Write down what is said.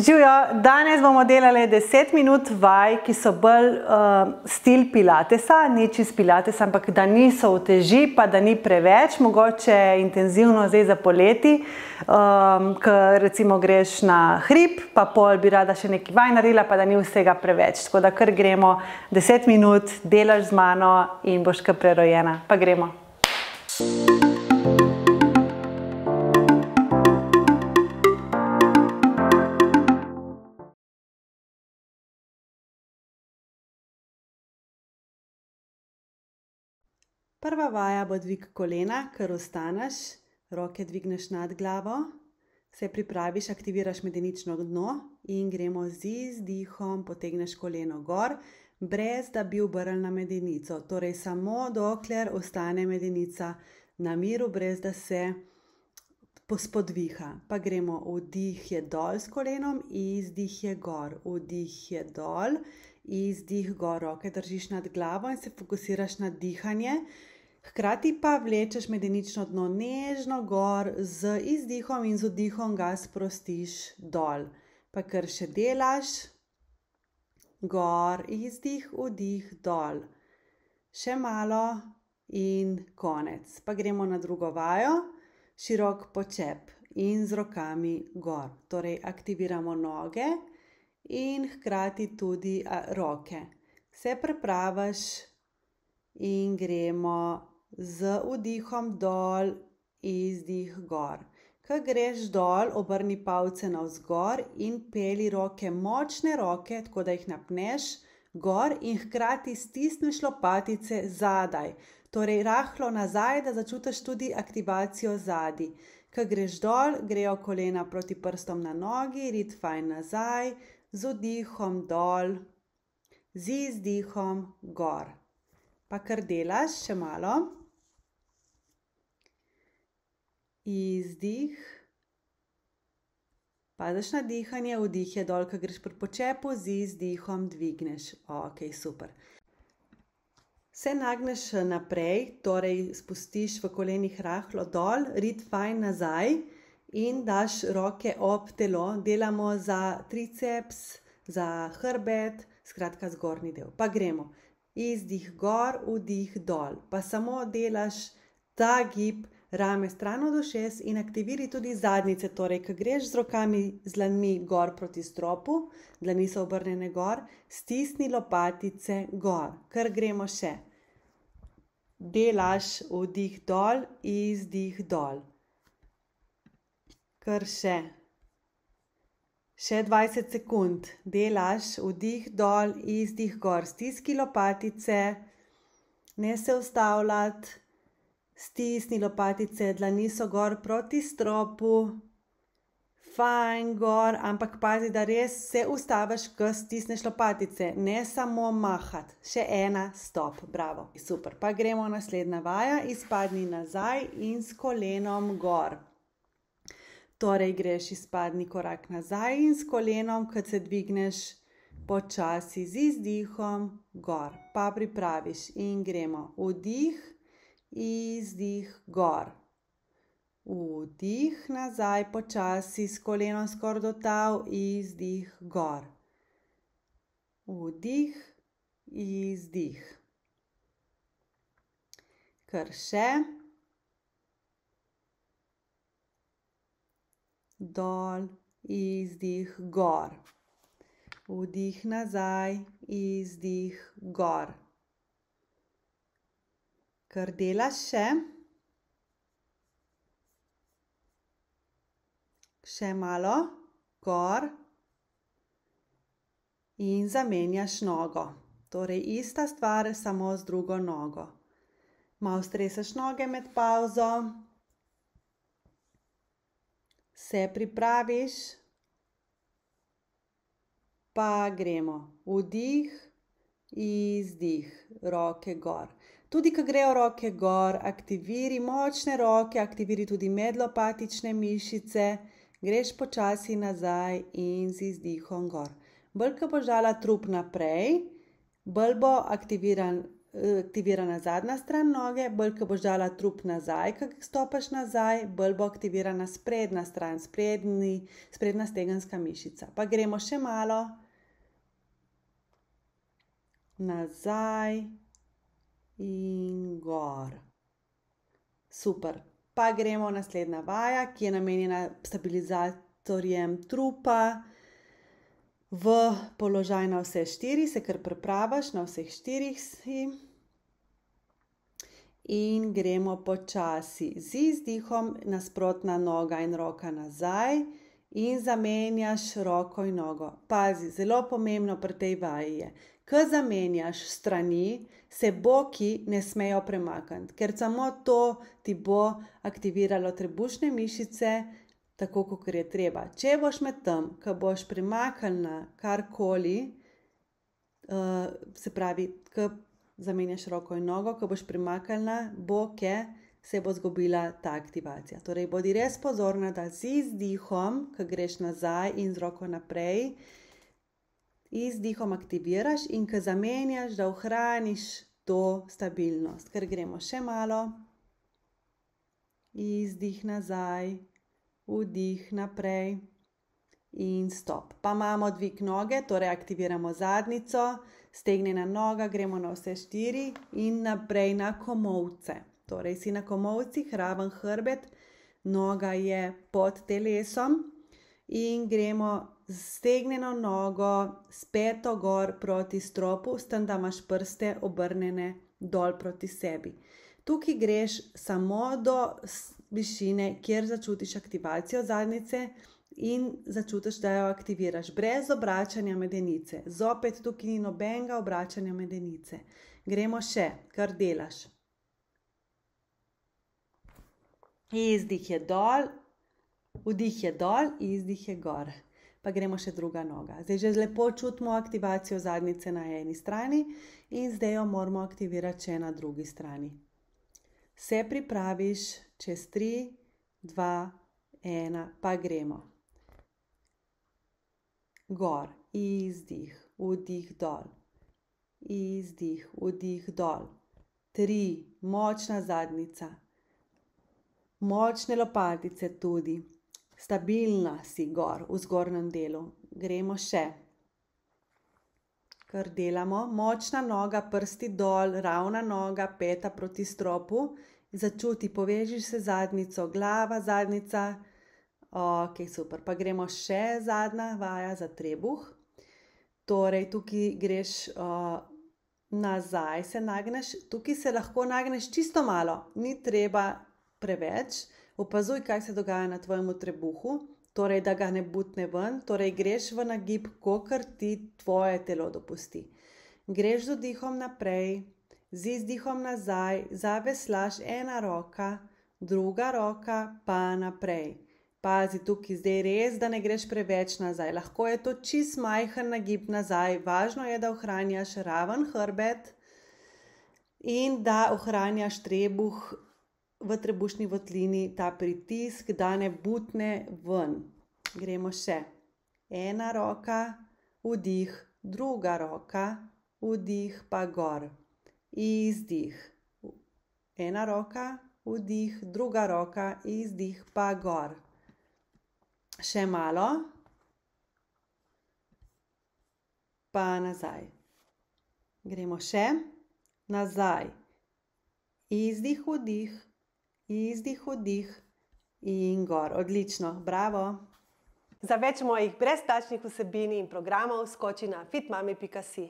Živijo, danes bomo delali 10 minut vaj, ki so bolj stil pilatesa, ni čist pilates, ampak da niso uteži, pa da ni preveč, mogoče intenzivno zdaj za poleti, ker recimo greš na hrib, pa pol bi rada še nekaj vaj naredila, pa da ni vsega preveč. Tako da kar gremo 10 minut, delaš z mano in boš kar prerojena. Pa gremo. Prva vaja bo dvig kolena, kar ostaneš, roke dvigneš nad glavo, se pripraviš, aktiviraš medenično dno in gremo z izdihom, potegneš koleno gor, brez da bi obrnili na medenico. Torej samo dokler ostane medenica na miru, brez da se spodviha. Pa gremo, vdih je dol s kolenom, izdih je gor, vdih je dol, izdih gor, roke držiš nad glavo in se fokusiraš na dihanje. Hkrati pa vlečeš medenično dno nežno gor, z izdihom in z vdihom ga sprostiš dol. Pa kar še delaš, gor, izdih, vdih, dol. Še malo in konec. Pa gremo na drugo vajo, širok počep in z rokami gor. Torej aktiviramo noge in hkrati tudi roke. Se prepraviš in gremo z vdihom dol, izdih gor. Ko greš dol, obrni palce navzgor in pelji roke, močne roke, tako da jih napneš gor in hkrati stisneš lopatice zadaj. Torej rahlo nazaj, da začutiš tudi aktivacijo zadaj. Ko greš dol, grejo kolena proti prstom na nogi, rit fajn nazaj, z vdihom dol, z izdihom gor. Pa kar delaš, še malo. Izdih. Paziš na dihanje, vdih je dol, ko greš pri počepu, z izdihom dvigneš. Ok, super. Se nagneš naprej, torej spustiš v kolenih rahlo dol, rit fajn nazaj in daš roke ob telo. Delamo za triceps, za hrbet, skratka zgornji del. Pa gremo. Izdih gor, vdih dol. Pa samo delaš ta gib, rame stran od ušes in aktiviri tudi zadnjice. Torej, ko greš z rokami, z dlanmi gor proti stropu, dlani so obrnjene gor, stisni lopatice gor. Kar gremo še. Delaš vdih dol, izdih dol. Kar še. Še 20 sekund. Delaš vdih dol, izdih gor. Stiski lopatice, ne se ustavljati. Stisni lopatice, dlani so gor proti stropu. Fajn gor, ampak pazi, da res se ustaviš, ko stisneš lopatice. Ne samo mahati. Še ena, stop, bravo. Super, pa gremo naslednja vaja, izpadni nazaj in s kolenom gor. Torej greš izpadni korak nazaj in s kolenom, ko se dvigneš počasi z izdihom gor. Pa pripraviš in gremo. Vdih, izdih gor. Vdih nazaj počasi, s kolenom skoraj do tal, izdih gor. Vdih, izdih. Kar še. Dol, izdih gor. Vdih nazaj, izdih gor. Kar delaš še. Še malo, gor. In zamenjaš nogo. Torej ista stvar, samo z drugo nogo. Malo streseš noge med pavzo. Se pripraviš. Pa gremo. Vdih, izdih, roke gor. Tudi, ko grejo roke gor, aktiviri močne roke, aktiviri tudi medlopatične mišice, greš počasi nazaj in z izdihom gor. Bolj, ko boš dala trup naprej, bolj bo aktiviran aktivirana zadnja stran noge, bolj ko boš dala trup nazaj, ko stopaš nazaj, bolj bo aktivirana sprednja stran, sprednja stegenska mišica. Pa gremo še malo nazaj in gor. Super. Pa gremo naslednja vaja, ki je namenjena stabilizatorjem trupa. V položaj na vse štiri, se kar pripraviš, na vseh štirih si. In gremo počasi z izdihom, nasprotna noga in roka nazaj in zamenjaš roko in nogo. Pazi, zelo pomembno pri tej vaji je, ko zamenjaš strani, se boki ne smejo premakniti, ker samo to ti bo aktiviralo trebušne mišice, tako kot je treba. Če boš med tem, ko boš premaknila karkoli, se pravi, ko zamenjaš roko in nogo, ko boš premaknila boke, se bo zgubila ta aktivacija. Torej, bodi res pozorna, da z izdihom, ko greš nazaj in z roko naprej, izdihom aktiviraš in ko zamenjaš, da ohraniš to stabilnost. Ker gremo še malo. Izdih nazaj. Vdih naprej in stop. Pa imamo dvig noge, torej aktiviramo zadnjico, stegnjena noga, gremo na vse štiri in naprej na komolce. Torej si na komolcih, raven hrbet, noga je pod telesom in gremo z stegnjeno nogo s peto gor proti stropu, s tem, da imaš prste obrnjene dol proti sebi. Tukaj greš samo do višine, kjer začutiš aktivacijo zadnjice in začutiš, da jo aktiviraš, brez obračanja medenice. Zopet tukaj ni nobenega obračanja medenice. Gremo še, kar delaš. Izdih je dol, vdih je dol, izdih je gor. Pa gremo še druga noga. Zdaj že lepo čutimo aktivacijo zadnjice na eni strani in zdaj jo moramo aktivirati še na drugi strani. Se pripraviš, čez 3, 2, 1, pa gremo. Gor, izdih, vdih dol. Izdih, vdih dol. 3, močna zadnjica. Močne lopatice tudi. Stabilna si gor, v zgornjem delu. Gremo še. Kar delamo. Močna noga, prsti dol, ravna noga, peta proti stropu. Začuti, poveži se zadnjico, glava, zadnjica. Ok, super. Pa gremo še zadnja vaja za trebuh. Torej, tukaj greš nazaj, se nagneš. Tukaj se lahko nagneš čisto malo. Ni treba preveč. Opazuj, kaj se dogaja na tvojemu trebuhu. Torej, da ga ne butne ven. Torej, greš v nagib, kakor ti tvoje telo dopusti. Greš z vdihom naprej. Z izdihom nazaj, zaveslaš ena roka, druga roka, pa naprej. Pazi tukaj zdaj res, da ne greš preveč nazaj. Lahko je to čist majhen nagib nazaj. Važno je, da ohranjaš raven hrbet in da ohranjaš trebuh v trebušni votlini, ta pritisk, da ne butne ven. Gremo še. Ena roka, vdih, druga roka, vdih, pa gor. Izdih. Ena roka, vdih, druga roka, izdih, pa gor. Še malo. Pa nazaj. Gremo še. Nazaj. Izdih, vdih, izdih, vdih in gor. Odlično, bravo. Za več mojih brezplačnih vsebin in programov skoči na fitmami.si.